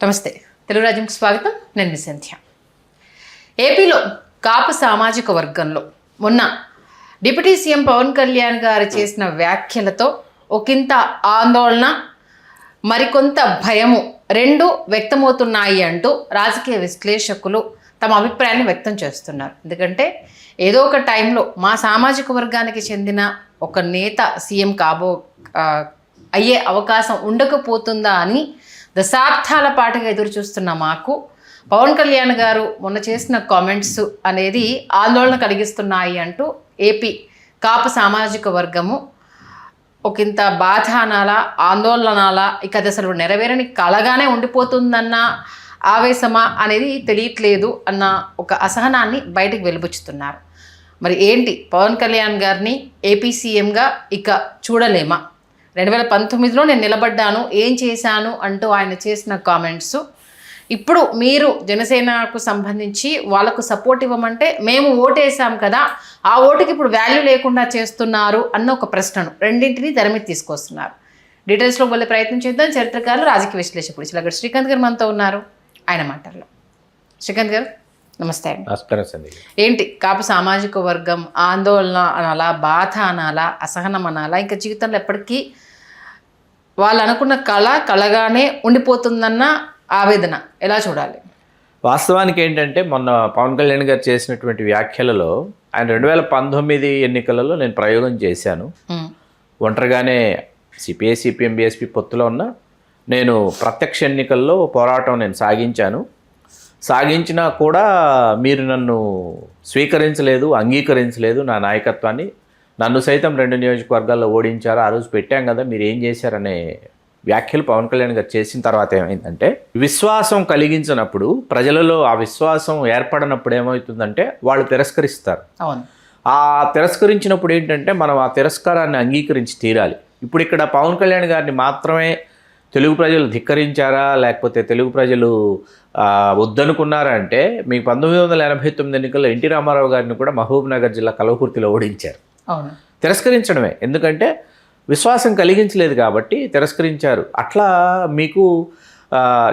నమస్తే, తెలుగు రాజ్యంకి స్వాగతం. నేను మీ సంధ్య. ఏపీలో కాపు సామాజిక వర్గంలో మొన్న డిప్యూటీ సీఎం పవన్ కళ్యాణ్ గారు చేసిన వ్యాఖ్యలతో ఒకంత ఆందోళన, మరికొంత భయము రెండు వ్యక్తమవుతున్నాయి అంటూ రాజకీయ విశ్లేషకులు తమ అభిప్రాయాన్ని వ్యక్తం చేస్తున్నారు. ఎందుకంటే ఏదో ఒక టైంలో మా సామాజిక వర్గానికి చెందిన ఒక నేత సీఎం అయ్యే అవకాశం ఉండకపోతుందా అని దశాబ్దాల పాటుగా ఎదురు చూస్తున్న మాకు పవన్ కళ్యాణ్ గారు మొన్న చేసిన కామెంట్స్ అనేది ఆందోళన కలిగిస్తున్నాయి అంటూ ఏపీ కాపు సామాజిక వర్గము ఒకంత బాధ అనాలా, ఆందోళన అనాలా, ఇక అది అసలు నెరవేరని కలగానే ఉండిపోతుందన్న ఆవేశమా అనేది తెలియట్లేదు అన్న ఒక అసహనాన్ని బయటికి వెలుబుచ్చుతున్నారు. మరి ఏంటి, పవన్ కళ్యాణ్ గారిని ఏపీ సీఎంగా ఇక చూడలేమా? 2019లో నేను నిలబడ్డాను, ఏం చేశాను అంటూ ఆయన చేసిన కామెంట్స్ ఇప్పుడు మీరు జనసేనకు సంబంధించి వాళ్ళకు సపోర్ట్ ఇవ్వమంటే మేము ఓటేసాం కదా, ఆ ఓటుకి ఇప్పుడు వాల్యూ లేకుండా చేస్తున్నారు అన్న ఒక ప్రశ్నను రెండింటినీ తెర మీద తీసుకొస్తున్నారు. డీటెయిల్స్లో వెళ్ళే ప్రయత్నం చేద్దాం. చరిత్రకారులు, రాజకీయ విశ్లేషకుడు చిలగడ శ్రీకాంత్ గారు మనతో ఉన్నారు. ఆయన మాటల్లో. శ్రీకాంత్ గారు నమస్తే అండి. నమస్కారం. ఏంటి కాపు సామాజిక వర్గం ఆందోళన అనాలా, బాధ అనాలా, అసహనం అనాలా, ఇంకా జీవితంలో ఎప్పటికీ వాళ్ళు అనుకున్న కళగానే ఉండిపోతుందన్న ఆవేదన ఎలా చూడాలి? వాస్తవానికి ఏంటంటే మొన్న పవన్ కళ్యాణ్ గారు చేసినటువంటి వ్యాఖ్యలలో ఆయన 2019 ఎన్నికలలో నేను ప్రయోగం చేశాను. ఒంటరిగానే సిపిఐ సిపిఎం బిఎస్పి పొత్తులో ఉన్న నేను ప్రత్యక్ష ఎన్నికల్లో పోరాటం నేను సాగించినా కూడా మీరు నన్ను స్వీకరించలేదు, అంగీకరించలేదు. నా నాయకత్వాన్ని నన్ను సైతం 2 నియోజకవర్గాల్లో ఓడించారు. ఆ రోజు పెట్టాం కదా, మీరు ఏం చేశారనే వ్యాఖ్యలు పవన్ కళ్యాణ్ గారు చేసిన తర్వాత ఏమైందంటే, విశ్వాసం కలిగించినప్పుడు ప్రజలలో ఆ విశ్వాసం ఏర్పడినప్పుడు ఏమవుతుందంటే వాళ్ళు తిరస్కరిస్తారు. అవును. ఆ తిరస్కరించినప్పుడు ఏంటంటే మనం ఆ తిరస్కారాన్ని అంగీకరించి తీరాలి. ఇప్పుడు ఇక్కడ పవన్ కళ్యాణ్ గారిని మాత్రమే తెలుగు ప్రజలు ధిక్కరించారా, లేకపోతే తెలుగు ప్రజలు వద్దనుకున్నారా అంటే, మీకు 1989 ఎన్నికల్లో ఎన్టీ రామారావు గారిని కూడా మహబూబ్ నగర్ జిల్లా కల్వకుర్తిలో ఓడించారు. అవును. తిరస్కరించడమే, ఎందుకంటే విశ్వాసం కలిగించలేదు కాబట్టి తిరస్కరించారు. అట్లా మీకు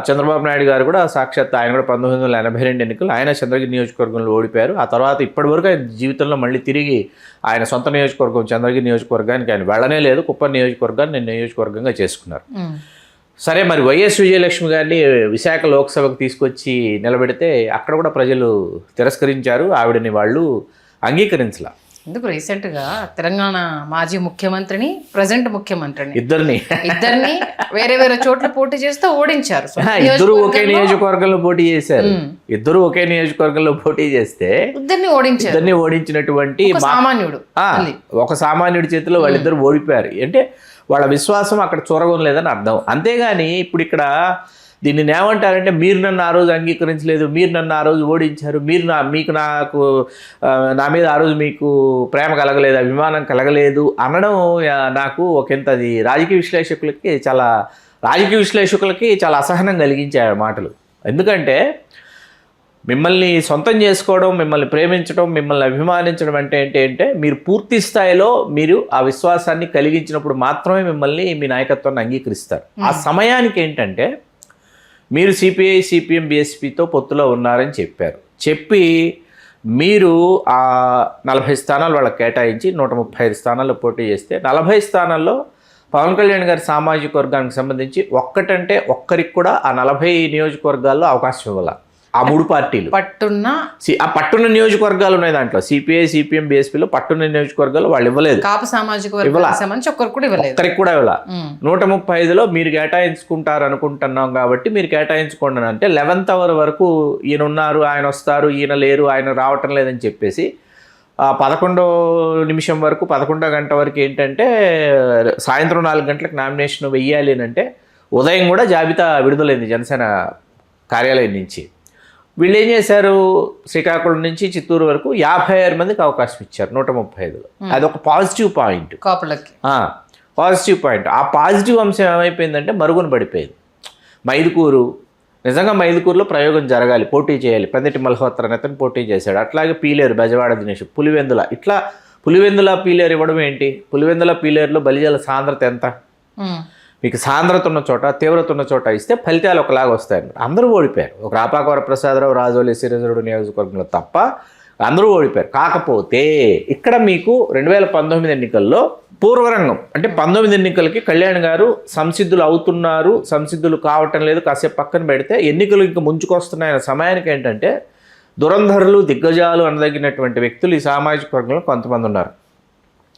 చంద్రబాబు నాయుడు గారు కూడా సాక్షాత్ ఆయన కూడా 1982 ఎన్నికలు ఆయన చంద్రగిరి నియోజకవర్గంలో ఓడిపోయారు. ఆ తర్వాత ఇప్పటివరకు ఆయన జీవితంలో మళ్ళీ తిరిగి ఆయన సొంత నియోజకవర్గం చంద్రగిరి నియోజకవర్గానికి ఆయన వెళ్ళనే లేదు. కుప్పం నియోజకవర్గాన్ని నేను నియోజకవర్గంగా చేసుకున్నారు. సరే, మరి వైఎస్ విజయలక్ష్మి గారిని విశాఖ లోక్సభకు తీసుకొచ్చి నిలబెడితే అక్కడ కూడా ప్రజలు తిరస్కరించారు. ఆవిడని వాళ్ళు అంగీకరించలా. ఎందుకు రీసెంట్గా తెలంగాణ మాజీ ముఖ్యమంత్రిని, ప్రజెంట్ ముఖ్యమంత్రిని ఇద్దరిని వేరే వేరే చోట్ల పోటీ చేస్తూ ఓడించారు. ఇద్దరు ఒకే నియోజకవర్గంలో పోటీ చేశారు. ఇద్దరు ఒకే నియోజకవర్గంలో పోటీ చేస్తే ఇద్దరిని ఓడించినటువంటి సామాన్యుడు, ఒక సామాన్యుడి చేతిలో వాళ్ళిద్దరు ఓడిపోయారు. అంటే వాళ్ళ విశ్వాసం అక్కడ చొరగం లేదని అర్థం. అంతేగాని ఇప్పుడు ఇక్కడ దీన్ని ఏమంటారంటే, మీరు నన్ను ఆ రోజు అంగీకరించలేదు, మీరు నన్ను ఆ రోజు ఓడించారు, మీరు నా మీద ఆ రోజు మీకు ప్రేమ కలగలేదు, అభిమానం కలగలేదు అనడం నాకు ఒకంత అది రాజకీయ విశ్లేషకులకి చాలా అసహనం కలిగించాయి మాటలు. ఎందుకంటే మిమ్మల్ని సొంతం చేసుకోవడం, మిమ్మల్ని ప్రేమించడం, మిమ్మల్ని అభిమానించడం అంటే ఏంటంటే, మీరు పూర్తి స్థాయిలో మీరు ఆ విశ్వాసాన్ని కలిగించినప్పుడు మాత్రమే మిమ్మల్ని మీ నాయకత్వాన్ని అంగీకరిస్తారు. ఆ సమయానికి ఏంటంటే మీరు సిపిఐ సిపిఎం బిఎస్పితో పొత్తులో ఉన్నారని చెప్పి మీరు ఆ 40 స్థానాలు వాళ్ళకి కేటాయించి 135 స్థానాల్లో పోటీ చేస్తే 40 స్థానాల్లో పవన్ కళ్యాణ్ గారి సామాజిక వర్గానికి సంబంధించి ఒక్కరికి కూడా ఆ 40 నియోజకవర్గాల్లో అవకాశం ఇవ్వాలి. ఆ 3 పార్టీలు పట్టున్న నియోజకవర్గాలు ఉన్నాయి. దాంట్లో సిపిఐ సిపిఎం బిఎస్పీలో పట్టున్న నియోజకవర్గాలు వాళ్ళు ఇవ్వలేదు. ఒక్కరికి కూడా ఇవ్వాల. 135లో మీరు కేటాయించుకుంటారు అనుకుంటున్నాం కాబట్టి మీరు కేటాయించుకోండి అంటే 11th అవర్ వరకు ఈయన ఉన్నారు, ఆయన వస్తారు, ఈయన లేరు, ఆయన రావటం లేదని చెప్పేసి 11వ నిమిషం వరకు 11వ గంట వరకు ఏంటంటే సాయంత్రం 4 గంటలకు నామినేషన్ వెయ్యాలి అని అంటే ఉదయం కూడా జాబితా విడుదలైంది జనసేన కార్యాలయం నుంచి. వీళ్ళు ఏం చేశారు, శ్రీకాకుళం నుంచి చిత్తూరు వరకు 56 మందికి అవకాశం ఇచ్చారు 135లో. అదొక పాజిటివ్ పాయింట్. Positive point. ఆ పాజిటివ్ అంశం ఏమైపోయిందంటే మరుగున పడిపోయింది. మైదుకూరులో ప్రయోగం జరగాలి, పోటీ చేయాలి. పెందటి మల్హోత్ర అతను పోటీ చేశాడు. అట్లాగే పీలేరు, బెజవాడ దినేష్, పులివెందుల, ఇట్లా పులివెందుల పీలేరు ఇవ్వడం ఏంటి? పులివెందుల పీలేరులో బలిజల సాంద్రత ఎంత? మీకు సాంద్రత ఉన్న చోట తీవ్రత ఉన్న చోట ఇస్తే ఫలితాలు ఒకలాగా వస్తాయి. అందరూ ఓడిపోయారు. ఒక రాపాక వరప్రసాదరావు రాజోలి శ్రీరాజుడు నియోజకవర్గంలో తప్ప అందరూ ఓడిపోయారు. కాకపోతే ఇక్కడ మీకు 2019 ఎన్నికల్లో పూర్వరంగం అంటే 19 ఎన్నికలకి కళ్యాణ్ గారు సంసిద్ధులు అవుతున్నారు, సంసిద్ధులు కావటం లేదు, కాసేపు పక్కన పెడితే ఎన్నికలు ఇంకా ముంచుకొస్తున్నాయన్న సమయానికి ఏంటంటే దురంధరులు దిగ్గజాలు అనదగినటువంటి వ్యక్తులు ఈ సామాజిక వర్గంలో కొంతమంది ఉన్నారు.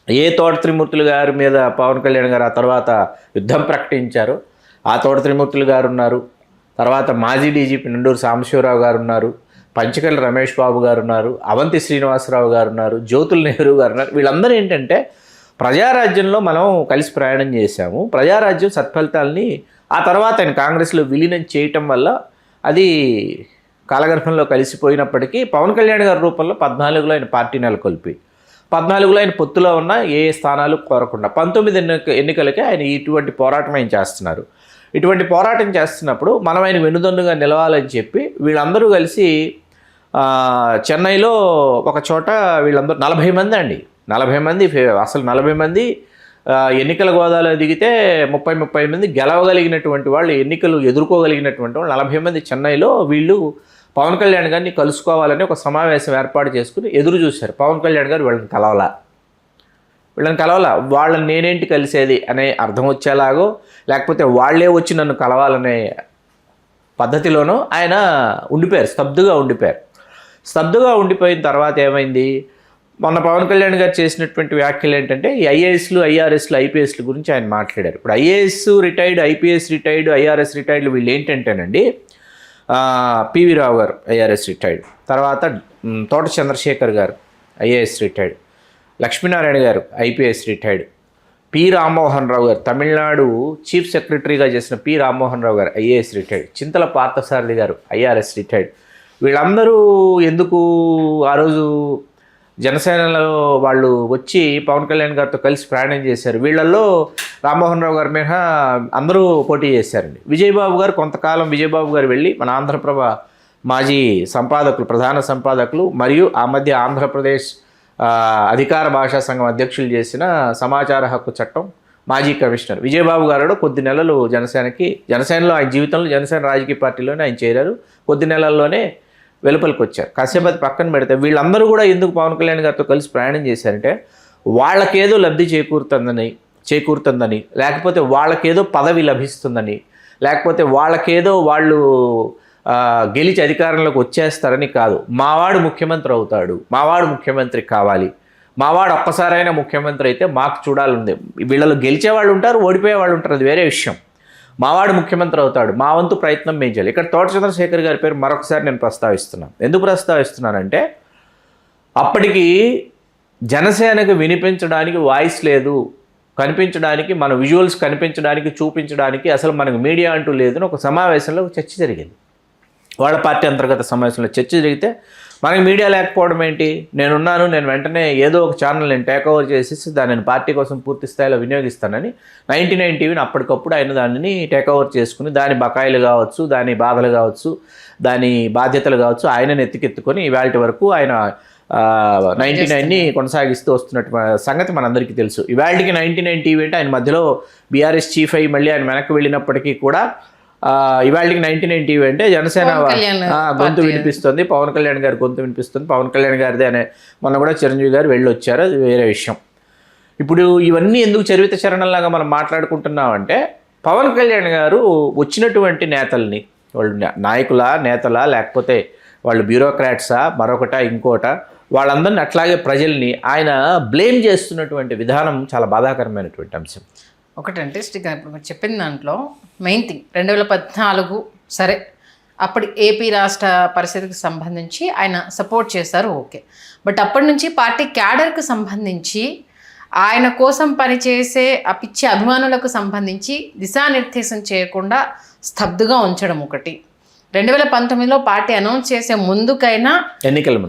ఏ తోట త్రిమూర్తులు గారి మీద పవన్ కళ్యాణ్ గారు ఆ తర్వాత యుద్ధం ప్రకటించారు, ఆ తోట త్రిమూర్తులు గారు ఉన్నారు. తర్వాత మాజీ డీజీపీ నండూరు సాంబశివరావు గారు ఉన్నారు, పంచకల్లి రమేష్ బాబు గారు ఉన్నారు, అవంతి శ్రీనివాసరావు గారు ఉన్నారు, జ్యోతుల్ నెహ్రూ గారు ఉన్నారు. వీళ్ళందరూ ఏంటంటే ప్రజారాజ్యంలో మనం కలిసి ప్రయాణం చేశాము. ప్రజారాజ్యం సత్ఫలితాలని ఆ తర్వాత ఆయన కాంగ్రెస్లో విలీనం చేయటం వల్ల అది కాలగర్భంలో కలిసిపోయినప్పటికీ పవన్ కళ్యాణ్ గారి రూపంలో 14లో ఆయన పార్టీ నెలకొల్పి 14లో ఆయన పొత్తులో ఉన్న ఏ స్థానాలు కోరకుండా 19 ఎన్నికలకే ఆయన ఇటువంటి పోరాటం ఆయన చేస్తున్నారు. ఇటువంటి పోరాటం చేస్తున్నప్పుడు మనం ఆయన వెన్నుదన్నుగా నిలవాలని చెప్పి వీళ్ళందరూ కలిసి చెన్నైలో ఒక చోట వీళ్ళందరూ 40 మంది అండి, 40 మంది అసలు 40 మంది ఎన్నికల గోదాలో దిగితే 30 మంది గెలవగలిగినటువంటి వాళ్ళు, ఎన్నికలు ఎదుర్కోగలిగినటువంటి వాళ్ళు 40 మంది చెన్నైలో వీళ్ళు పవన్ కళ్యాణ్ గారిని కలుసుకోవాలని ఒక సమావేశం ఏర్పాటు చేసుకుని ఎదురు చూశారు. పవన్ కళ్యాణ్ గారు వీళ్ళని కలవాలా, వాళ్ళని నేనేంటి కలిసేది అనే అర్థం వచ్చేలాగో లేకపోతే వాళ్ళే వచ్చి నన్ను కలవాలనే పద్ధతిలోనూ ఆయన ఉండిపోయారు, స్తబ్దుగా ఉండిపోయిన తర్వాత ఏమైంది, మొన్న పవన్ కళ్యాణ్ గారు చేసినటువంటి వ్యాఖ్యలు ఏంటంటే ఈ ఐఏఎస్లు ఐఆర్ఎస్లు ఐపీఎస్ల గురించి ఆయన మాట్లాడారు. ఇప్పుడు IAS retired, IPS retired, IRS రిటైర్డ్లు వీళ్ళు ఏంటంటేనండి పివి రావు గారు ఐఆర్ఎస్ రిటైర్డ్, తర్వాత తోట చంద్రశేఖర్ గారు ఐఏఎస్ రిటైర్డ్, లక్ష్మీనారాయణ గారు IPS retired, P Rammohan Rao గారు తమిళనాడు చీఫ్ సెక్రటరీగా చేసిన పి రామ్మోహన్ రావు గారు ఐఏఎస్ రిటైర్డ్, చింతల పార్థసారథి గారు ఐఆర్ఎస్ రిటైర్డ్. వీళ్ళందరూ ఎందుకు ఆ రోజు జనసేనలో వాళ్ళు వచ్చి పవన్ కళ్యాణ్ గారితో కలిసి ప్రయాణం చేశారు. వీళ్ళల్లో రామ్మోహన్ రావు గారి మీద అందరూ పోటీ చేశారండి. విజయబాబు గారు కొంతకాలం విజయబాబు గారు వెళ్ళి మన ఆంధ్రప్రభ మాజీ సంపాదకులు, ప్రధాన సంపాదకులు మరియు ఆ మధ్య ఆంధ్రప్రదేశ్ అధికార భాషా సంఘం అధ్యక్షులు చేసిన సమాచార హక్కు చట్టం మాజీ కమిషనర్ విజయబాబు గారు కొద్ది నెలలు జనసేనలో ఆయన జీవితంలో జనసేన రాజకీయ పార్టీలోనే ఆయన చేరారు. కొద్ది నెలల్లోనే వెలుపలికి వచ్చారు. కాసేపు అది పక్కన పెడితే వీళ్ళందరూ కూడా ఎందుకు పవన్ కళ్యాణ్ గారితో కలిసి ప్రయాణం చేశారంటే వాళ్ళకేదో లబ్ధి చేకూరుతుందని, లేకపోతే వాళ్ళకేదో పదవి లభిస్తుందని, లేకపోతే వాళ్ళకేదో వాళ్ళు గెలిచి అధికారంలోకి వచ్చేస్తారని కాదు. మావాడు ముఖ్యమంత్రి అవుతాడు, మావాడు ముఖ్యమంత్రి కావాలి, మావాడు ఒక్కసారైనా ముఖ్యమంత్రి అయితే మాకు చూడాలంది. వీళ్ళలో గెలిచే వాళ్ళు ఉంటారు, ఓడిపోయే వాళ్ళు ఉంటారు, అది వేరే విషయం. మావాడు ముఖ్యమంత్రి అవుతాడు, మా వంతు ప్రయత్నం మేము చేయాలి. ఇక్కడ తోట చంద్రశేఖర్ గారి పేరు మరొకసారి నేను ప్రస్తావిస్తున్నాను. ఎందుకు ప్రస్తావిస్తున్నానంటే అప్పటికి జనసేనకు వినిపించడానికి వాయిస్ లేదు, కనిపించడానికి మన విజువల్స్ కనిపించడానికి చూపించడానికి అసలు మనకు మీడియా అంటూ లేదని ఒక సమావేశంలో చర్చ జరిగింది. వాళ్ళ పార్టీ అంతర్గత సమావేశంలో చర్చ జరిగితే మనకి మీడియా లేకపోవడం ఏంటి, నేను వెంటనే ఏదో ఒక ఛానల్ నేను టేక్ ఓవర్ చేసేసి దానిని పార్టీ కోసం పూర్తి స్థాయిలో వినియోగిస్తానని 99 టీవీని అప్పటికప్పుడు ఆయన దానిని టేక్ ఓవర్ చేసుకుని దాని బకాయిలు కావచ్చు, దాని బాధలు కావచ్చు, దాని బాధ్యతలు కావచ్చు ఆయనను ఎత్తికెత్తుకొని ఇవాళ వరకు ఆయన 99ని కొనసాగిస్తూ వస్తున్నట్టు సంగతి మనందరికీ తెలుసు. ఇవాళకి 99 టీవీ అంటే ఆయన మధ్యలో బీఆర్ఎస్ చీఫ్ అయ్యి మళ్ళీ ఆయన వెనక్కి వెళ్ళినప్పటికీ కూడా ఇవాళకి 99 టీవీ అంటే జనసేన గొంతు వినిపిస్తుంది, పవన్ కళ్యాణ్ గారి గొంతు వినిపిస్తుంది, పవన్ కళ్యాణ్ గారిదే అనే మొన్న కూడా చిరంజీవి గారు వెళ్ళి వచ్చారు, అది వేరే విషయం. ఇప్పుడు ఇవన్నీ ఎందుకు చరిత్ర చరణంలాగా మనం మాట్లాడుకుంటున్నామంటే పవన్ కళ్యాణ్ గారు వచ్చినటువంటి నేతల్ని, వాళ్ళు నేతలా లేకపోతే వాళ్ళు బ్యూరోక్రాట్సా మరొకట ఇంకోట, వాళ్ళందరినీ అట్లాగే ప్రజల్ని ఆయన బ్లేమ్ చేస్తున్నటువంటి విధానం చాలా బాధాకరమైనటువంటి అంశం. ఒకటంటే శ్రీకాంత్ ఇప్పుడు మీరు చెప్పిన దాంట్లో మెయిన్ థింగ్ 2014 సరే అప్పటి ఏపీ రాష్ట్ర పరిస్థితికి సంబంధించి ఆయన సపోర్ట్ చేశారు, ఓకే. బట్ అప్పటి నుంచి పార్టీ క్యాడర్కి సంబంధించి ఆయన కోసం పనిచేసే ఆ పిచ్చి అభిమానులకు సంబంధించి దిశానిర్దేశం చేయకుండా స్తబ్దుగా ఉంచడం ఒకటి. 2019లో పార్టీ అనౌన్స్ చేసే ముందుకైనా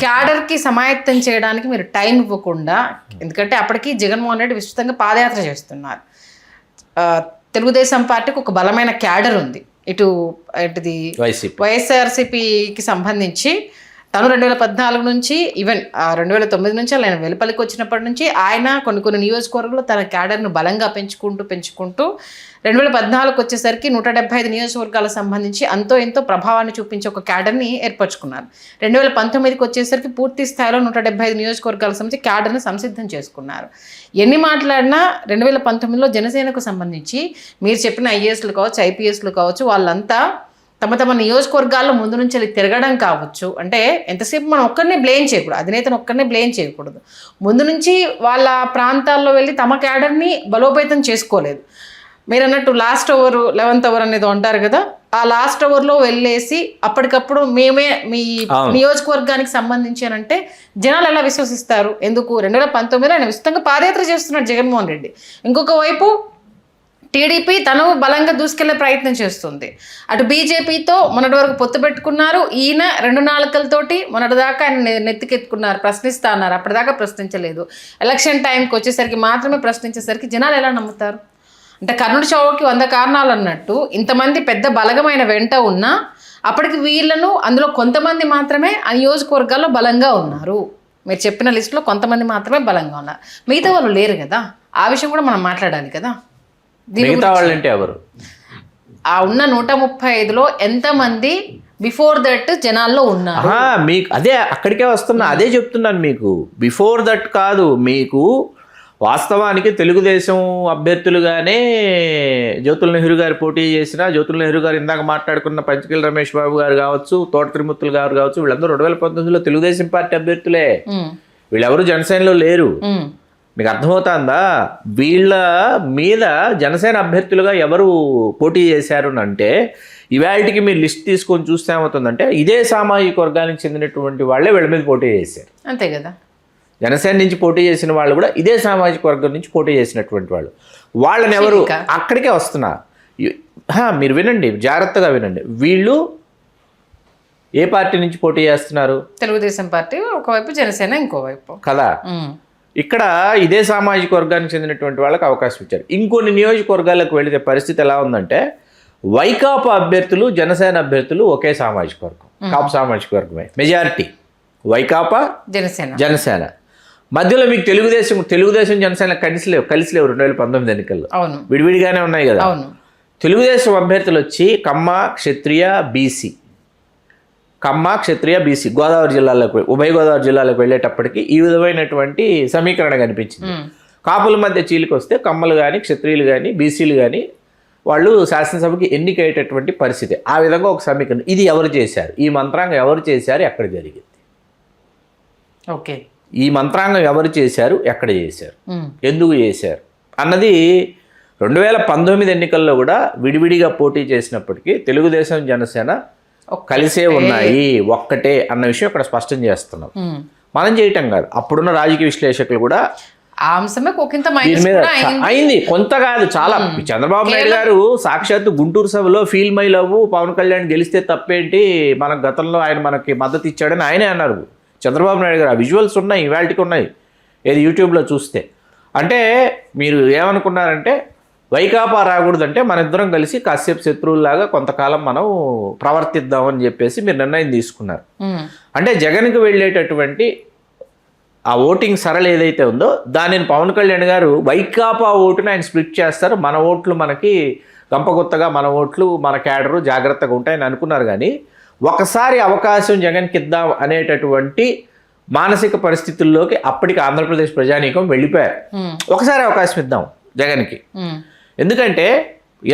క్యాడర్కి సమాయత్తం చేయడానికి మీరు టైం ఇవ్వకుండా, ఎందుకంటే అప్పటికి జగన్మోహన్ రెడ్డి విస్తృతంగా పాదయాత్ర చేస్తున్నారు. తెలుగుదేశం పార్టీకి ఒక బలమైన క్యాడర్ ఉంది, ఇటుది వైఎస్ఆర్సీపీకి సంబంధించి తను 2014 నుంచి ఈవెన్ 2009 నుంచి ఆయన వెలుపలికి వచ్చినప్పటి నుంచి ఆయన కొన్ని నియోజకవర్గాల్లో తన క్యాడర్ను బలంగా పెంచుకుంటూ 2014 వచ్చేసరికి 175 నియోజకవర్గాలకు సంబంధించి అంతో ఎంతో ప్రభావాన్ని చూపించే ఒక క్యాడర్ని ఏర్పరచుకున్నారు. 2019కి వచ్చేసరికి పూర్తి స్థాయిలో 175 నియోజకవర్గాలకు సంబంధించి క్యాడర్ని సంసిద్ధం చేసుకున్నారు. ఎన్ని మాట్లాడినా 2019లో జనసేనకు సంబంధించి మీరు చెప్పిన ఐఏఎస్లు కావచ్చు, ఐపీఎస్లు కావచ్చు, వాళ్ళంతా తమ నియోజకవర్గాల్లో ముందు నుంచి తిరగడం కావచ్చు. అంటే ఎంతసేపు మనం ఒక్కరినే బ్లేమ్ చేయకూడదు, అధినేతను ఒక్కరినే బ్లేమ్ చేయకూడదు. ముందు నుంచి వాళ్ళ ప్రాంతాల్లో వెళ్ళి తమ క్యాడర్ని బలోపేతం చేసుకోలేదు. మీరు అన్నట్టు లాస్ట్ ఓవర్ 11th ఓవర్ అనేది అంటారు కదా, ఆ లాస్ట్ ఓవర్లో వెళ్ళేసి అప్పటికప్పుడు మేమే మీ నియోజకవర్గానికి సంబంధించి అని అంటే జనాలు ఎలా విశ్వసిస్తారు? ఎందుకు 2019లో ఆయన విస్తృతంగా పాదయాత్ర చేస్తున్నాడు జగన్మోహన్ రెడ్డి. ఇంకొక వైపు టీడీపీ తను బలంగా దూసుకెళ్లే ప్రయత్నం చేస్తుంది. అటు బీజేపీతో మొన్నటి వరకు పొత్తు పెట్టుకున్నారు. ఈయన 2 నాలుకలతోటి మొన్నటిదాకా ఆయన నెత్తికెత్తుకున్నారు, ప్రశ్నిస్తా అన్నారు. అప్పటిదాకా ప్రశ్నించలేదు. ఎలక్షన్ టైంకి వచ్చేసరికి మాత్రమే ప్రశ్నించేసరికి జనాలు ఎలా నమ్ముతారు? అంటే కర్ణుడి చావుకి 100 కారణాలు అన్నట్టు ఇంతమంది పెద్ద బలగమైన వెంట ఉన్నా అప్పటికి వీళ్ళను అందులో కొంతమంది మాత్రమే ఆ నియోజకవర్గాల్లో బలంగా ఉన్నారు. మీరు చెప్పిన లిస్టులో కొంతమంది మాత్రమే బలంగా ఉన్నారు, మిగతా వాళ్ళు లేరు కదా. ఆ విషయం కూడా మనం మాట్లాడాలి కదా. మిగతా వాళ్ళు అంటే ఎవరు? ఆ ఉన్న 135లో ఎంతమంది బిఫోర్ దట్ జనాల్లో ఉన్నారు? మీకు అదే అక్కడికే వస్తున్నా, అదే చెప్తున్నాను మీకు. బిఫోర్ దట్ కాదు, మీకు వాస్తవానికి తెలుగుదేశం అభ్యర్థులుగానే జ్యోతుల నెహ్రూ గారు పోటీ చేసిన, జ్యోతుల నెహ్రూ గారు ఇందాక మాట్లాడుకున్న పంచకీల రమేష్ బాబు గారు కావచ్చు, తోట తిరుమూర్తులు గారు కావచ్చు, వీళ్ళందరూ 2019లో తెలుగుదేశం పార్టీ అభ్యర్థులే. వీళ్ళెవరు జనసేనలో లేరు. మీకు అర్థమవుతుందా? వీళ్ళ మీద జనసేన అభ్యర్థులుగా ఎవరు పోటీ చేశారు అంటే ఇవాళకి మీరు లిస్ట్ తీసుకొని చూస్తే ఏమవుతుందంటే ఇదే సామాజిక వర్గానికి చెందినటువంటి వాళ్ళే వీళ్ళ మీద పోటీ చేశారు. అంతే కదా. జనసేన నుంచి పోటీ చేసిన వాళ్ళు కూడా ఇదే సామాజిక వర్గం నుంచి పోటీ చేసినటువంటి వాళ్ళు. వాళ్ళని ఎవరు అక్కడికే వస్తున్నా. మీరు వినండి, జాగ్రత్తగా వినండి. వీళ్ళు ఏ పార్టీ నుంచి పోటీ చేస్తున్నారు? తెలుగుదేశం పార్టీ ఒకవైపు, జనసేన ఇంకోవైపు కదా. ఇక్కడ ఇదే సామాజిక వర్గానికి చెందినటువంటి వాళ్ళకి అవకాశం ఇచ్చారు. ఇంకొన్ని నియోజకవర్గాలకు వెళితే పరిస్థితి ఎలా ఉందంటే వైకాపా అభ్యర్థులు, జనసేన అభ్యర్థులు ఒకే సామాజిక వర్గం, కాపు సామాజిక వర్గమే మెజారిటీ. వైకాపా, జనసేన మధ్యలో మీకు తెలుగుదేశం జనసేన కలిసి లేవు 2019 ఎన్నికల్లో. విడివిడిగానే ఉన్నాయి కదా. తెలుగుదేశం అభ్యర్థులు వచ్చి కమ్మ, క్షత్రియ, బీసీ గోదావరి జిల్లాలకు, ఉభయ గోదావరి జిల్లాలకు వెళ్ళేటప్పటికి ఈ విధమైనటువంటి సమీకరణ కనిపించింది. కాపుల మధ్య చీలికి వస్తే కమ్మలు కానీ, క్షత్రియులు కానీ, బీసీలు కానీ వాళ్ళు శాసనసభకి ఎన్నికయ్యేటటువంటి పరిస్థితి. ఆ విధంగా ఒక సమీకరణ. ఇది ఎవరు చేశారు? ఈ మంత్రాంగం ఎవరు చేశారు? ఎక్కడ జరిగింది? ఓకే, ఈ మంత్రాంగం ఎవరు చేశారు? ఎక్కడ చేశారు? ఎందుకు చేశారు అన్నది 2019 ఎన్నికల్లో కూడా విడివిడిగా పోటీ చేసినప్పటికీ తెలుగుదేశం, జనసేన కలిసే ఉన్నాయి, ఒక్కటే అన్న విషయం ఇక్కడ స్పష్టం చేస్తున్నాం. మనం చేయటం కాదు, అప్పుడున్న రాజకీయ విశ్లేషకులు కూడా దీని మీద అయింది. కొంత కాదు, చాలా. చంద్రబాబు నాయుడు గారు సాక్షాత్తు గుంటూరు సభలో feel my love, Pawan Kalyan గెలిస్తే తప్పేంటి, మన గతంలో ఆయన మనకి మద్దతు ఇచ్చాడని ఆయనే అన్నారు చంద్రబాబు నాయుడు గారు. ఆ విజువల్స్ ఉన్నాయి, ఇవాళకి ఉన్నాయి, ఏది యూట్యూబ్లో చూస్తే. అంటే మీరు ఏమనుకున్నారంటే వైకాపా రాకూడదంటే మన ఇద్దరం కలిసి కాసేపు శత్రువుల్లాగా కొంతకాలం మనం ప్రవర్తిద్దామని చెప్పేసి మీరు నిర్ణయం తీసుకున్నారు. అంటే జగన్కి వెళ్ళేటటువంటి ఆ ఓటింగ్ సరళ ఏదైతే ఉందో దానిని పవన్ కళ్యాణ్ గారు వైకాపా ఓటుని ఆయన స్ప్లిట్ చేస్తారు, మన ఓట్లు మనకి గంపగొత్తగా, మన ఓట్లు మన క్యాడరు జాగ్రత్తగా ఉంటాయని అనుకున్నారు. కానీ ఒకసారి అవకాశం జగన్కి ఇద్దాం అనేటటువంటి మానసిక పరిస్థితుల్లోకి అప్పటికి ఆంధ్రప్రదేశ్ ప్రజానీకం వెళ్ళిపోయారు. ఒకసారి అవకాశం ఇద్దాం జగన్కి. ఎందుకంటే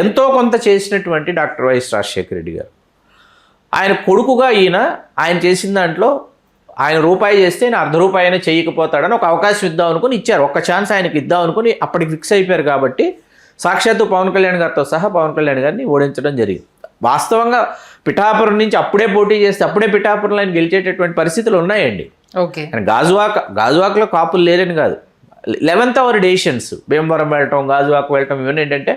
ఎంతో కొంత చేసినటువంటి డాక్టర్ వైఎస్ రాజశేఖర రెడ్డి గారు, ఆయన కొడుకుగా ఆయన చేసిన దాంట్లో ఆయన రూపాయి చేస్తే ఆయన ₹1 అయినా చేయకపోతాడని ఒక అవకాశం ఇద్దాం అనుకుని ఇచ్చారు. ఒక్క ఛాన్స్ ఆయనకి ఇద్దాం అనుకుని అప్పటికి ఫిక్స్ అయిపోయారు. కాబట్టి సాక్షాత్తు పవన్ కళ్యాణ్ గారితో సహా పవన్ కళ్యాణ్ గారిని ఓడించడం జరిగింది. వాస్తవంగా పిఠాపురం నుంచి అప్పుడే పోటీ చేస్తే అప్పుడే పిఠాపురంలో ఆయన గెలిచేటటువంటి పరిస్థితులు ఉన్నాయండి. ఓకే, గాజువాకలో కాపులు లేరని కాదు. 11th అవర్ డెసిషన్స్, భీమవరం వెళ్ళటం, గాజువాక వెళ్ళటం, ఇవన్నీ ఏంటంటే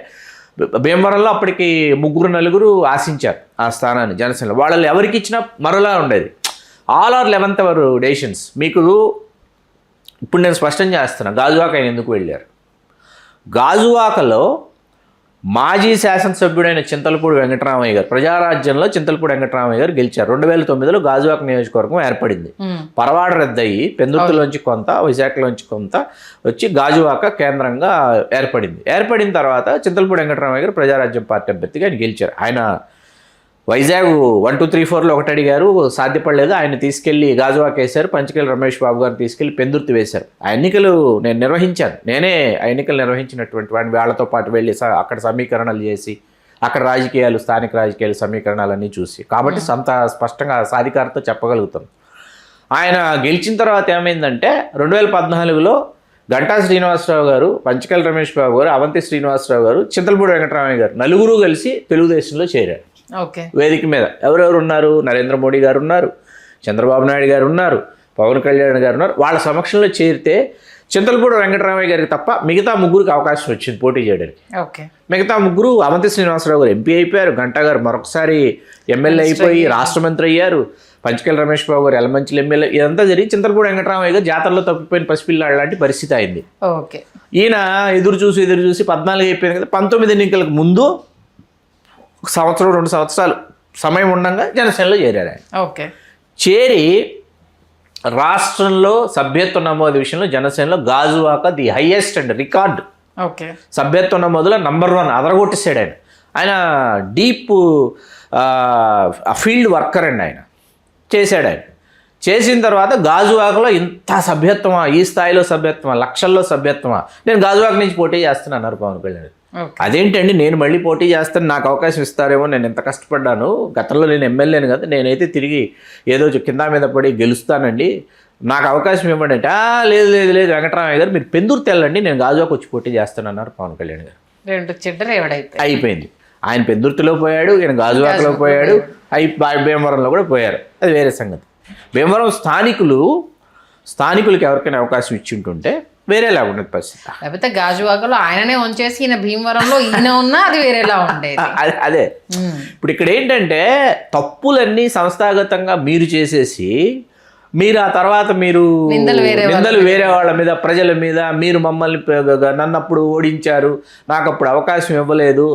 భీమవరంలో అప్పటికి 3-4 ఆశించారు ఆ స్థానాన్ని జనసేనలో. వాళ్ళు ఎవరికి ఇచ్చినా మరోలా ఉండేది. All are 11th hour decisions. మీకు ఇప్పుడు నేను స్పష్టం చేస్తున్నా గాజువాక ఆయన ఎందుకు వెళ్ళారు. గాజువాకలో మాజీ శాసనసభ్యుడైన చింతలపూడి వెంకటరామయ్య గారు, ప్రజారాజ్యంలో చింతలపూడి వెంకటరామయ్య గారు గెలిచారు. 2009లో గాజువాక నియోజకవర్గం ఏర్పడింది. పరవాడ రద్దయి పెందుర్తిలోంచి కొంత, విశాఖలోంచి కొంత వచ్చి గాజువాక కేంద్రంగా ఏర్పడింది. ఏర్పడిన తర్వాత చింతలపూడి వెంకటరామయ్య గారు ప్రజారాజ్యం పార్టీ అభ్యర్థిగా ఆయన గెలిచారు. ఆయన వైజాగ్ 1, 2, 3, 4లో ఒకటి అడిగారు, సాధ్యపడలేదు. ఆయన తీసుకెళ్లి గాజువాక వేశారు. పంచకేల రమేష్ బాబు గారిని తీసుకెళ్లి పెందుర్తి వేశారు. ఆ ఎన్నికలు నేను నిర్వహించాను. నేనే ఆ ఎన్నికలు నిర్వహించినటువంటి వాడిని. వాళ్ళతో పాటు వెళ్ళి అక్కడ సమీకరణలు చేసి, అక్కడ రాజకీయాలు, స్థానిక రాజకీయాలు సమీకరణాలన్నీ చూసి, కాబట్టి అంత స్పష్టంగా సాధికారతో చెప్పగలుగుతాం. ఆయన గెలిచిన తర్వాత ఏమైందంటే 2014లో గంటా శ్రీనివాసరావు గారు, పంచకేల రమేష్ బాబు గారు, అవంతి శ్రీనివాసరావు గారు, చింతలపూడి వెంకటరామయ్య గారు నలుగురు కలిసి తెలుగుదేశంలో చేరారు. వేదిక మీద ఎవరెవరు ఉన్నారు? నరేంద్ర మోడీ గారు ఉన్నారు, చంద్రబాబు నాయుడు గారు ఉన్నారు, పవన్ కళ్యాణ్ గారు ఉన్నారు. వాళ్ళ సమక్షంలో చేరితే చింతలపూడి వెంకటరామయ్య గారికి తప్ప మిగతా ముగ్గురికి అవకాశం వచ్చింది పోటీ చేయడానికి. మిగతా ముగ్గురు, అవంతి శ్రీనివాసరావు గారు ఎంపీ అయిపోయారు, గంటా గారు మరొకసారి ఎమ్మెల్యే అయిపోయి రాష్ట్ర మంత్రి అయ్యారు, పంచకేల రమేష్ బాబు గారు ఎలమంచిలి ఎమ్మెల్యే. ఇదంతా జరిగి చింతలపూడి వెంకటరామయ్య గారు జాతరలో తప్పిపోయిన పసిపిల్లాడు లాంటి పరిస్థితి అయింది. ఈయన ఎదురు చూసి 14 అయిపోయింది కదా. 19 ఎన్నికలకు ముందు 1 సంవత్సరం 2 సంవత్సరాలు సమయం ఉండగా జనసేనలో చేరారు ఆయన. చేరి రాష్ట్రంలో సభ్యత్వ నమోదు విషయంలో జనసేనలో Gajuwaka the highest and record సభ్యత్వ నమోదులో నంబర్ 1 అదరగొట్టేసాడు ఆయన. ఆయన డీప్ ఫీల్డ్ వర్కర్ అండి. ఆయన చేశాడు. ఆయన చేసిన తర్వాత గాజువాకలో ఇంత సభ్యత్వమా, ఈ స్థాయిలో సభ్యత్వమా, లక్షల్లో సభ్యత్వమా, నేను గాజువాక నుంచి పోటీ చేస్తాను అన్నారు పవన్ కళ్యాణ్. అదేంటండి, నేను మళ్ళీ పోటీ చేస్తాను, నాకు అవకాశం ఇస్తారేమో, నేను ఎంత కష్టపడ్డాను, గతంలో నేను ఎమ్మెల్యేను కదా, నేనైతే తిరిగి ఏదో కింద మీద పడి గెలుస్తానండి, నాకు అవకాశం ఇవ్వండి అంటే, లేదు లేదు లేదు వెంకటరామయ్య గారు మీరు పెందుర్తి వెళ్ళండి, నేను గాజువాక వచ్చి పోటీ చేస్తాను అన్నారు పవన్ కళ్యాణ్ గారు. అయిపోయింది. ఆయన పెందుర్తిలో పోయాడు, ఈయన గాజువాకలో పోయాడు, భీమవరంలో కూడా పోయారు. అది వేరే సంగతి. భీమవరం స్థానికులకి ఎవరికైనా అవకాశం ఇచ్చి ఉంటుంటే వేరేలా ఉండేది పరిస్థితి. లేకపోతే గాజువాకలో ఆయననే ఉంచేసి ఈయన భీమవరంలో ఈయన ఉన్నా అది వేరేలా ఉండేది. అదే ఇప్పుడు ఇక్కడ ఏంటంటే తప్పులన్నీ సంస్థాగతంగా మీరు చేసేసి, మీరు ఆ తర్వాత మీరు నిందలు వేరే వాళ్ళ మీద, ప్రజల మీద, మీరు మమ్మల్ని నన్నప్పుడు ఓడించారు, నాకు అప్పుడు అవకాశం ఇవ్వలేదు.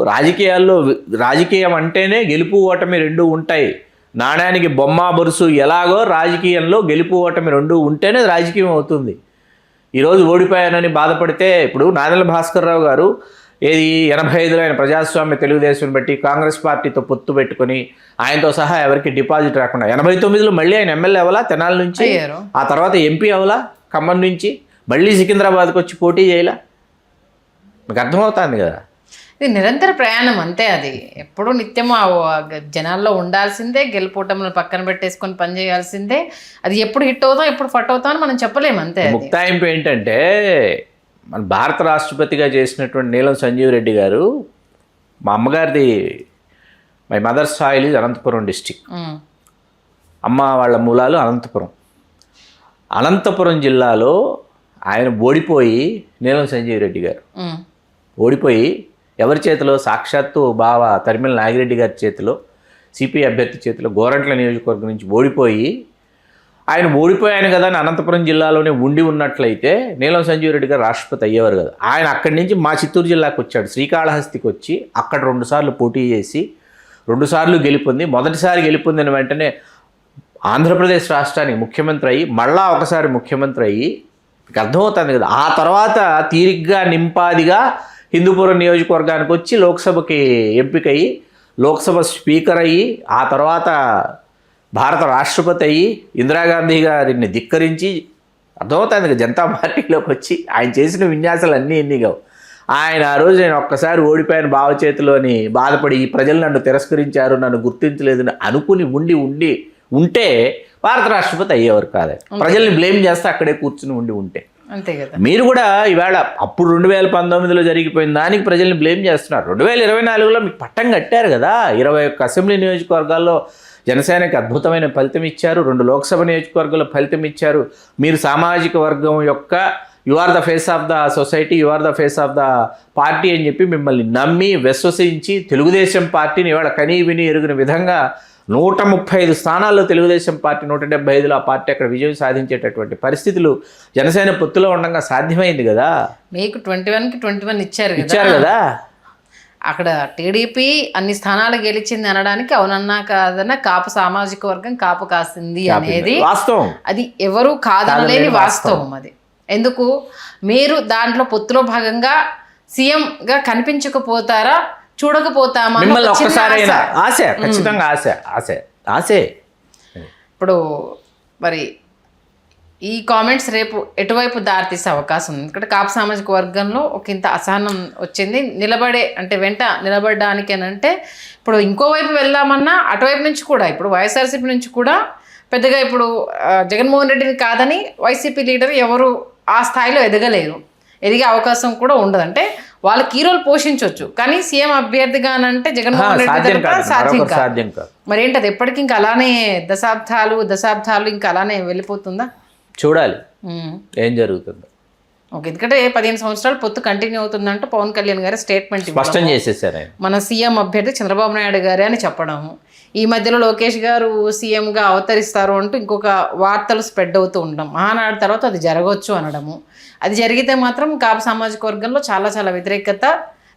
రాజకీయం అంటేనే గెలుపు ఓటమి 2 ఉంటాయి. నాణ్యానికి బొమ్మ బొరుసు ఎలాగో రాజకీయంలో గెలుపు ఓటమి 2 ఉంటేనే రాజకీయం అవుతుంది. ఈరోజు ఓడిపోయానని బాధపడితే, ఇప్పుడు నాదెళ్ల భాస్కర్ రావు గారు 85లో ఆయన ప్రజాస్వామ్య తెలుగుదేశం బట్టి కాంగ్రెస్ పార్టీతో పొత్తు పెట్టుకుని ఆయనతో సహా ఎవరికి డిపాజిట్ రాకుండా 89లో మళ్ళీ ఆయన ఎమ్మెల్యే అవలా తెనాలి నుంచి, ఆ తర్వాత ఎంపీ అవలా ఖమ్మం నుంచి, మళ్ళీ సికింద్రాబాద్కి వచ్చి పోటీ చేయలా. మీకు అర్థమవుతుంది కదా, ఇది నిరంతర ప్రయాణం అంతే. అది ఎప్పుడు నిత్యం జనాల్లో ఉండాల్సిందే, గెలుపోవటంలో పక్కన పెట్టేసుకొని పని చేయాల్సిందే. అది ఎప్పుడు హిట్ అవుతాం, ఎప్పుడు ఫట్ అవుతాం అని మనం చెప్పలేము అంతే. ముక్తాయింపు ఏంటంటే, మన భారత రాష్ట్రపతిగా చేసినటువంటి నీలం సంజీవ్ రెడ్డి గారు, మా అమ్మగారిది my mother's soil is Anantapuram district, అమ్మ వాళ్ళ మూలాలు అనంతపురం జిల్లాలో ఆయన ఓడిపోయి, నీలం సంజీవ్ రెడ్డి గారు ఓడిపోయి ఎవరి చేతిలో, సాక్షాత్తు బావ తరిమిల నాగిరెడ్డి గారి చేతిలో, సిపిఐ అభ్యర్థి చేతిలో, గోరంట్ల నియోజకవర్గం నుంచి ఓడిపోయి, ఆయన ఓడిపోయాను కదా అని అనంతపురం జిల్లాలోనే ఉండి ఉన్నట్లయితే నీలం సంజీవ్ రెడ్డి గారు రాష్ట్రపతి అయ్యేవారు కదా. ఆయన అక్కడి నుంచి మా చిత్తూరు జిల్లాకు వచ్చాడు, శ్రీకాళహస్తికి వచ్చి అక్కడ 2 సార్లు పోటీ చేసి 2 సార్లు గెలుపొంది, మొదటిసారి గెలుపొందిన వెంటనే ఆంధ్రప్రదేశ్ రాష్ట్రానికి ముఖ్యమంత్రి అయ్యి, మళ్ళా ఒకసారి ముఖ్యమంత్రి అయ్యి, మీకు అర్థమవుతుంది కదా. ఆ తర్వాత తీరిగ్గా నింపాదిగా హిందూపురం నియోజకవర్గానికి వచ్చి లోక్సభకి ఎంపికయ్యి, లోక్సభ స్పీకర్ అయ్యి, ఆ తర్వాత భారత రాష్ట్రపతి అయ్యి, ఇందిరాగాంధీ గారిని ధిక్కరించి, అర్థమవుతుంది కదా, జనతా పార్టీలోకి వచ్చి ఆయన చేసిన విన్యాసాలు అన్నీ కావు. ఆయన ఆ రోజు నేను ఒక్కసారి ఓడిపోయిన బావ చేతిలోని బాధపడి, ఈ ప్రజలు నన్ను తిరస్కరించారు, నన్ను గుర్తించలేదని అనుకుని ఉంటే భారత రాష్ట్రపతి అయ్యేవారు కాదు. ప్రజల్ని బ్లేమ్ చేస్తే అక్కడే కూర్చుని ఉంటే అంతే కదా. మీరు కూడా ఇవాళ అప్పుడు 2019లో జరిగిపోయిన దానికి ప్రజల్ని బ్లేమ్ చేస్తున్నారు. 2024లో మీకు పట్టం కట్టారు కదా, 21 అసెంబ్లీ నియోజకవర్గాల్లో జనసేనకి అద్భుతమైన ఫలితం ఇచ్చారు, 2 లోక్సభ నియోజకవర్గాల్లో ఫలితం ఇచ్చారు. మీరు సామాజిక వర్గం యొక్క you are the face of the society, you are the face of the party అని చెప్పి మిమ్మల్ని నమ్మి విశ్వసించి తెలుగుదేశం పార్టీని ఇవాళ కనీ విని ఎరుగిన విధంగా 135 స్థానాల్లో తెలుగుదేశం పార్టీ, 175లో ఆ పార్టీ అక్కడ విజయం సాధించేటటువంటి పరిస్థితులు జనసేన పొత్తులో ఉండగా సాధ్యమైంది కదా. మీకు 21కి 21 ఇచ్చారు కదా. అక్కడ టీడీపీ అన్ని స్థానాలు గెలిచింది అనడానికి అవునన్నా కాదన్నా కాపు సామాజిక వర్గం కాపు కాసింది అనేది వాస్తవం, అది ఎవరు కాదనలేని వాస్తవం. అది ఎందుకు మీరు దాంట్లో పొత్తులో భాగంగా సీఎంగా కనిపించకపోతారా, చూడకపోతామా అని మిమ్మల్ని ఒక చిన్న ఒక్కసారైనా ఆశ. ఆశ, ఖచ్చితంగా ఆశ ఆశ ఆశే. ఇప్పుడు మరి ఈ కామెంట్స్ రేపు ఎటువైపు దారితీసే అవకాశం ఉంది? ఎందుకంటే కాపు సామాజిక వర్గంలో ఒక ఇంత అసహనం వచ్చింది. అంటే వెంట నిలబడడానికి అని అంటే ఇప్పుడు ఇంకోవైపు వెళ్దామన్నా అటువైపు నుంచి కూడా, ఇప్పుడు వైఎస్ఆర్సీపీ నుంచి కూడా పెద్దగా ఇప్పుడు జగన్మోహన్ రెడ్డిని కాదని వైసీపీ లీడర్ ఎవరు ఆ స్థాయిలో ఎదగలేరు, ఎదిగే అవకాశం కూడా ఉండదు. అంటే వాళ్ళు కీ రోల్ పోషించవచ్చు, కానీ సీఎం అభ్యర్థిగా అంటే జగన్మోహన్ రెడ్డి తరపున సాధ్యం కాదు. మరి ఏంటి అది ఎప్పటికీ ఇంకా అలానే దశాబ్దాలు ఇంకా అలానే వెళ్ళిపోతుందా? చూడాలి ఏం జరుగుతుందో. ఓకే, ఎందుకంటే 15 సంవత్సరాలు పొత్తు కంటిన్యూ అవుతుందంటే పవన్ కళ్యాణ్ గారు స్టేట్మెంట్ స్పష్టం చేసేసారు ఆయన. మన సీఎం అభ్యర్థి చంద్రబాబు నాయుడు గారే అని చెప్పడము, ఈ మధ్యలో లోకేష్ గారు సీఎంగా అవతరిస్తారు అంటూ ఇంకొక వార్తలు స్ప్రెడ్ అవుతూ ఉండడం, మహానాడు తర్వాత అది జరగవచ్చు అనడము. అది జరిగితే మాత్రం కాపు సామాజిక వర్గంలో చాలా చాలా వ్యతిరేకత,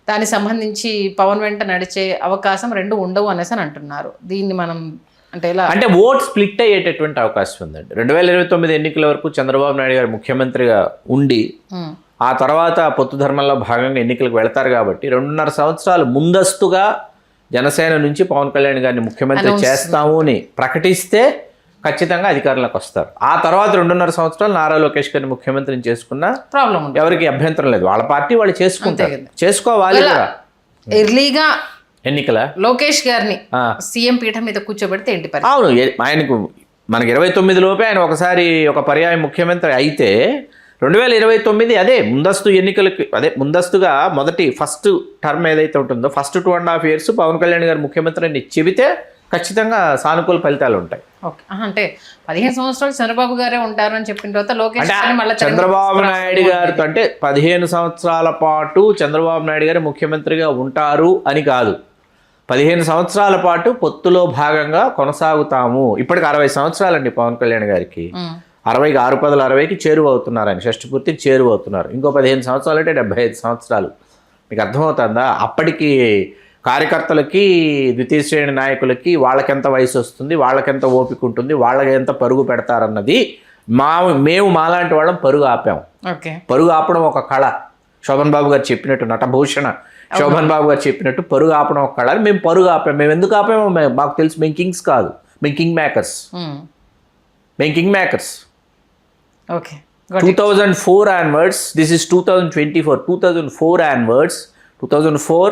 దానికి సంబంధించి పవన్ వెంట నడిచే అవకాశం రెండు ఉండవు అనేసి అని అంటున్నారు. దీన్ని మనం అంటే ఓట్ స్ప్లిట్ అయ్యేటటువంటి అవకాశం ఉందండి. 2029 ఎన్నికల వరకు చంద్రబాబు నాయుడు గారు ముఖ్యమంత్రిగా ఉండి ఆ తర్వాత పొత్తు ధర్మంలో భాగంగా ఎన్నికలకు వెళతారు కాబట్టి 2.5 సంవత్సరాలు ముందస్తుగా జనసేన నుంచి పవన్ కళ్యాణ్ గారిని ముఖ్యమంత్రి చేస్తాము అని ప్రకటిస్తే ఖచ్చితంగా అధికారంలోకి వస్తారు. ఆ తర్వాత 2.5 సంవత్సరాలు నారా లోకేష్ గారిని ముఖ్యమంత్రిని చేసుకున్నా ప్రాబ్లం ఎవరికి అభ్యంతరం లేదు. వాళ్ళ పార్టీ వాళ్ళు చేసుకుంటారు, చేసుకోవాలి కూడా. ఎర్లీగా ఎన్నికల లోకేష్ గారిని సీఎం పీఠం మీద కూర్చోబెడితే ఏంటి పరిస్థితి? అవును, ఆయనకు మనకి 29 లోపే ఆయన ఒకసారి ఒక పర్యాయం ముఖ్యమంత్రి అయితే 2029 అదే ముందస్తు ఎన్నికలకి, అదే ముందస్తుగా ఫస్ట్ టర్మ్ ఏదైతే ఉంటుందో ఫస్ట్ 2.5 years పవన్ కళ్యాణ్ గారు ముఖ్యమంత్రి అని చెబితే ఖచ్చితంగా సానుకూల ఫలితాలు ఉంటాయి. ఓకే, అంటే 15 సంవత్సరాలు చంద్రబాబు గారే ఉంటారని చెప్పిన తర్వాత లోకేష్ చంద్రబాబు నాయుడు గారితో అంటే 15 సంవత్సరాల పాటు చంద్రబాబు నాయుడు గారు ముఖ్యమంత్రిగా ఉంటారు అని కాదు, 15 సంవత్సరాల పాటు పొత్తులో భాగంగా కొనసాగుతాము. ఇప్పటికి 60 సంవత్సరాలండి పవన్ కళ్యాణ్ గారికి. 60కి 6 పదులు 60కి చేరువవుతున్నారు, ఆయన షష్టి పూర్తికి చేరువవుతున్నారు. ఇంకో 15 సంవత్సరాలు అంటే 75 సంవత్సరాలు. మీకు అర్థమవుతుందా? అప్పటికి కార్యకర్తలకి, ద్వితీయ శ్రేణి నాయకులకి వాళ్ళకెంత వయసు వస్తుంది, వాళ్ళకెంత ఓపిక ఉంటుంది, వాళ్ళకి ఎంత పరుగు పెడతారన్నది మేము మాలాంటి వాళ్ళం పరుగు ఆపాము. పరుగు ఆపడం ఒక కళ. శోభన్ బాబు గారు చెప్పినట్టు, నటభూషణ శోభన్ బాబు గారు చెప్పినట్టు పరుగు ఆపడం ఒక కళ. మేము పరుగు ఆపాము. మేము ఎందుకు ఆపామో మాకు తెలుసు. మేము కింగ్స్ కాదు, మేము king makers. 2004 onwards, this is 2024, 2004 onwards, 2004,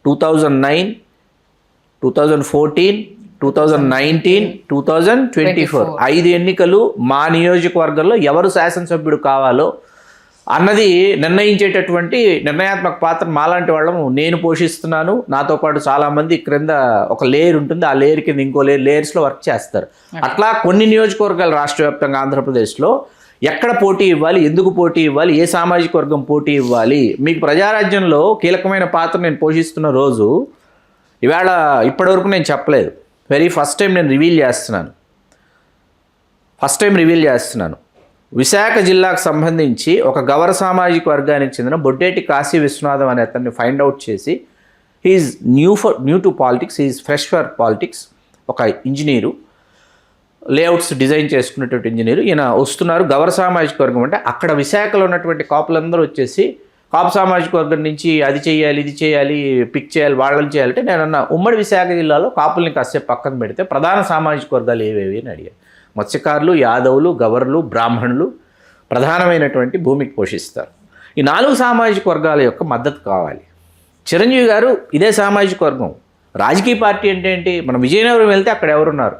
2009, 2014, 2019, 2024 5 ఎన్నికలు మా నియోజకవర్గంలో ఎవరు శాసనసభ్యుడు కావాలో అన్నది నిర్ణయించేటటువంటి నిర్ణయాత్మక పాత్ర మాలాంటి వాళ్ళము నేను పోషిస్తున్నాను. నాతో పాటు చాలామంది క్రింద ఒక లేయర్ ఉంటుంది, ఆ లేయర్ కింద ఇంకో లేయర్స్లో వర్క్ చేస్తారు. అట్లా కొన్ని నియోజకవర్గాలు రాష్ట్ర వ్యాప్తంగా ఆంధ్రప్రదేశ్లో ఎక్కడ పోటీ ఇవ్వాలి, ఎందుకు పోటీ ఇవ్వాలి, ఏ సామాజిక వర్గం పోటీ ఇవ్వాలి, మీకు ప్రజారాజ్యంలో కీలకమైన పాత్ర నేను పోషిస్తున్న రోజు ఇప్పటివరకు నేను చెప్పలేదు. ఫస్ట్ టైం నేను రివీల్ చేస్తున్నాను. విశాఖ జిల్లాకు సంబంధించి ఒక గౌర సామాజిక వర్గానికి చెందిన బొడ్డేటి కాశీ విశ్వనాథం అనే అతన్ని ఫైండ్ అవుట్ చేసి, he's new to politics, he's fresh for politics, ఒక ఇంజనీరు, లేఅవుట్స్ డిజైన్ చేసుకున్నటువంటి ఇంజనీరు. ఈయన వస్తున్నారు. గౌర సామాజిక వర్గం అంటే అక్కడ విశాఖలో ఉన్నటువంటి కాపులందరూ వచ్చేసి కాపు సామాజిక వర్గం నుంచి అది చేయాలి, ఇది చేయాలి, పిక్ చేయాలి, వాళ్ళని చేయాలంటే నేను అన్న ఉమ్మడి విశాఖ జిల్లాలో కాపుల్ని కాసేపు పక్కన పెడితే ప్రధాన సామాజిక వర్గాలు ఏవేవి అని అడిగారు. మత్స్యకారులు, యాదవులు, గవర్లు, బ్రాహ్మణులు ప్రధానమైనటువంటి భూమికి పోషిస్తారు. ఈ 4 సామాజిక వర్గాల యొక్క మద్దతు కావాలి. చిరంజీవి గారు ఇదే సామాజిక వర్గం. రాజకీయ పార్టీ అంటే ఏంటి? మనం విజయనగరం వెళ్తే అక్కడ ఎవరున్నారు?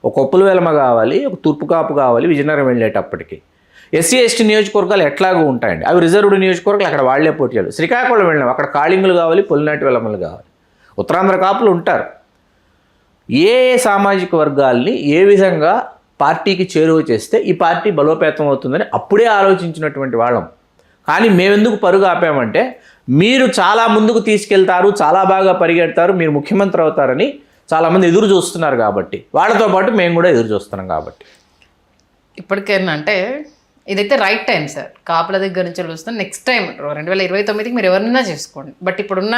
ఒక కొప్పుల వెలమ కావాలి, ఒక తూర్పు కాపు కావాలి విజయనగరం వెళ్ళేటప్పటికి. ఎస్సీ ఎస్టీ నియోజకవర్గాలు ఎట్లాగూ ఉంటాయండి, అవి రిజర్వ్డ్ నియోజకవర్గాలు, అక్కడ వాళ్లే పోటీ చేయాలి. శ్రీకాకుళం వెళ్ళినాం, అక్కడ కాళింగులు కావాలి, పొలినాటి వెలమలు కావాలి, ఉత్తరాంధ్ర కాపులు ఉంటారు. ఏ సామాజిక వర్గాల్ని ఏ విధంగా పార్టీకి చేరువ చేస్తే ఈ పార్టీ బలోపేతం అవుతుందని అప్పుడే ఆలోచించినటువంటి వాళ్ళం. కానీ మేమెందుకు పరుగు ఆపామంటే, మీరు చాలా ముందుకు తీసుకెళ్తారు, చాలా బాగా పరిగెడతారు, మీరు ముఖ్యమంత్రి అవుతారని చాలామంది ఎదురు చూస్తున్నారు కాబట్టి, వాళ్ళతో పాటు మేము కూడా ఎదురు చూస్తున్నాం కాబట్టి. ఇప్పటికైనా అంటే ఇదైతే రైట్ టైం సార్, కాపుల దగ్గర నుంచి చూస్తాం. నెక్స్ట్ టైం 2029కి మీరు ఎవరినైనా చేసుకోండి. బట్ ఇప్పుడున్న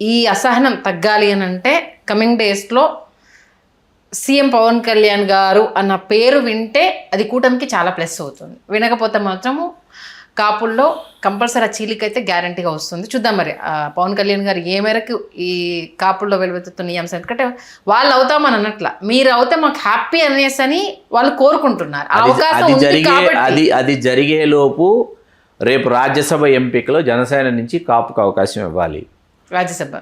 ఈ అసహనం తగ్గాలి అని అంటే కమింగ్ డేస్లో సీఎం పవన్ కళ్యాణ్ గారు అన్న పేరు వింటే అది కూటమికి చాలా ప్లస్ అవుతుంది. వినకపోతే మాత్రము కాపుల్లో కంపల్సరీ ఆ చీలికైతే గ్యారంటీగా వస్తుంది. చూద్దాం మరి పవన్ కళ్యాణ్ గారు ఏ మేరకు ఈ కాపుల్లో వెలువెత్తుతున్న ఈ అంశం. ఎందుకంటే వాళ్ళు అవుతామని అన్నట్ల మీరు అవుతే మాకు హ్యాపీ అనేసి అని వాళ్ళు కోరుకుంటున్నారు. ఆ అవకాశం ఉంది కాబట్టి అది జరిగే లోపు రేపు రాజ్యసభ ఎంపికలో జనసేన నుంచి కాపుకు అవకాశం ఇవ్వాలి. రాజ్యసభ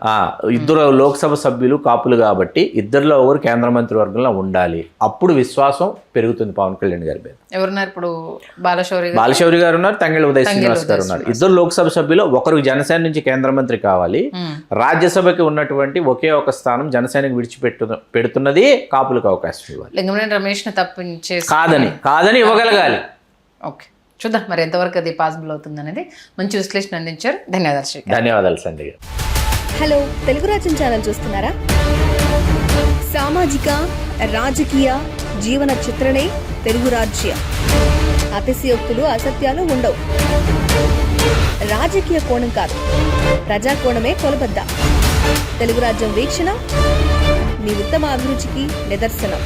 ఇద్దరు లోక్సభ సభ్యులు కాపులు కాబట్టి ఇద్దరిలో ఒకరు కేంద్ర మంత్రివర్గంలో ఉండాలి. అప్పుడు విశ్వాసం పెరుగుతుంది పవన్ కళ్యాణ్ గారి మీద. ఎవరున్నారు ఇప్పుడు? బాలశౌరి గారు ఉన్నారు, తంగెళ్ళ ఉదయ్ శ్రీనివాస్ గారు ఉన్నారు. ఇద్దరు లోక్సభ సభ్యులు ఒకరు జనసేన నుంచి కేంద్ర మంత్రి కావాలి. రాజ్యసభకి ఉన్నటువంటి ఒకే ఒక స్థానం జనసేనకి పెడుతున్నది కాపులకు అవకాశం ఇవ్వాలి. లింగమనేని రమేష్ ని తప్పించేసి కాదని ఇవ్వగలగాలి. ఓకే, చూద్దాం మరి ఎంతవరకు అది పాసిబుల్ అవుతుంది అనేది. మంచి విశ్లేషణ అందించారు. ధన్యవాదాలు శ్రీ. ధన్యవాదాలు సంధ్య గారు. హలో, తెలుగు రాజ్యం ఛానల్ చూస్తున్నారా? సామాజిక రాజకీయ జీవన చిత్రణే తెలుగు రాజ్యం. అతిశయోక్తులు అసత్యాలు ఉండవు. రాజకీయ కోణం కాదు, ప్రజా కోణమే కొలబద్ద. తెలుగు రాజ్యం వీక్షణ మీ ఉత్తమ అభిరుచికి నిదర్శనం.